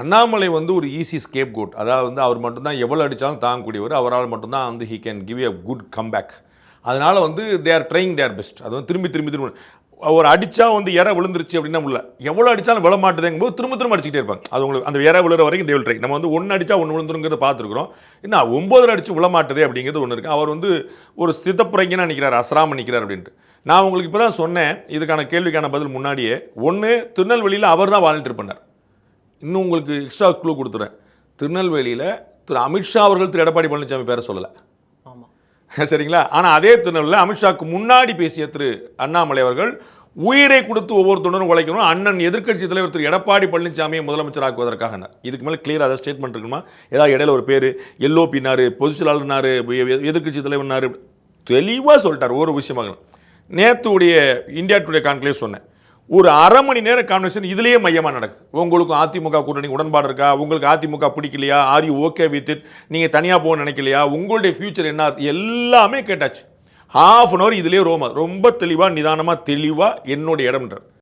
அண்ணாமலை வந்து ஒரு easy scape code. அதாவது வந்து அவர் மட்டும்தான் எவ்வளோ அடித்தாலும் தாங்கக்கூடியவர். அவரால் மட்டும்தான் வந்து he can give a good comeback. அதனால் வந்து they are trying their best. அது வந்து திரும்பி ஒரு அடித்தா வந்து இற விழுந்துருச்சு அப்படின்னா உள்ள எவ்வளோ அடித்தாலும் விழ மாட்டுதுங்கும்போது திரும்ப அடிச்சுக்கிட்டே இருப்பாங்க. அது உங்களுக்கு அந்த இற விழுற வரைக்கும் தேவல் ட்ரை. நம்ம வந்து 1 அடித்தா 1 விழுந்துருங்கிறத பார்த்துருக்குறோம். இன்னும் 9 அடிச்சு விழ மாட்டுதே அப்படிங்கிறது ஒன்று இருக்குது. அவர் வந்து ஒரு சிதப்புரைங்கன்னு நிற்கிறார், அசராம நிற்கிறார் அப்படின்ட்டு. நான் உங்களுக்கு இப்போ தான் சொன்னேன் இதுக்கான கேள்விக்கான பதில் முன்னாடியே. ஒன்று, திருநெல்வேலியில் அவர் தான் வாலண்டியர் பண்ணார். இன்னும் உங்களுக்கு எக்ஸ்ட்ரா க்ளூ கொடுத்துறேன். திருநெல்வேலியில் திரு அமித்ஷா அவர்கள் திரு எடப்பாடி பழனிசாமி பேரை சொல்லலை. சரிங்களா? ஆனால் அதே திருநெல்வேலியில் அமித்ஷாவுக்கு முன்னாடி பேசிய திரு அண்ணாமலை அவர்கள் உயிரை கொடுத்து ஒவ்வொருத்தரும் உழைக்கணும், அண்ணன் எதிர்க்கட்சி தலைவர் திரு எடப்பாடி பழனிசாமியை முதலமைச்சராக்குவதற்காக. இதுக்கு மேலே கிளியராக அதை ஸ்டேட்மெண்ட் இருக்குமா? ஏதாவது இடையில ஒரு பேர் எல்ஓபினாரு, பொதுச் செயலாளர்னாரு, எதிர்க்கட்சி தலைவர்னாரு, தெளிவாக சொல்லிட்டார். ஒரு விஷயமாக நேற்றுடைய இந்தியா டுடே கான்க்ளேவ் சொன்னேன், ஒரு அரை மணி நேர கான்வர்சேஷன் இதுலேயே மையமாக நடக்குது. உங்களுக்கு அதிமுக கூட்டணி உடன்பாடு இருக்கா? உங்களுக்கு அதிமுக பிடிக்கலையா? Are you okay with it? நீங்கள் தனியாக போக நினைக்கலையா? உங்களுடைய ஃபியூச்சர் என்ன? எல்லாமே கேட்டாச்சு. ½ அன் அவர் இதுலேயே ரொம்ப தெளிவாக நிதானமாக தெளிவாக என்னுடைய இடம்ன்றார்.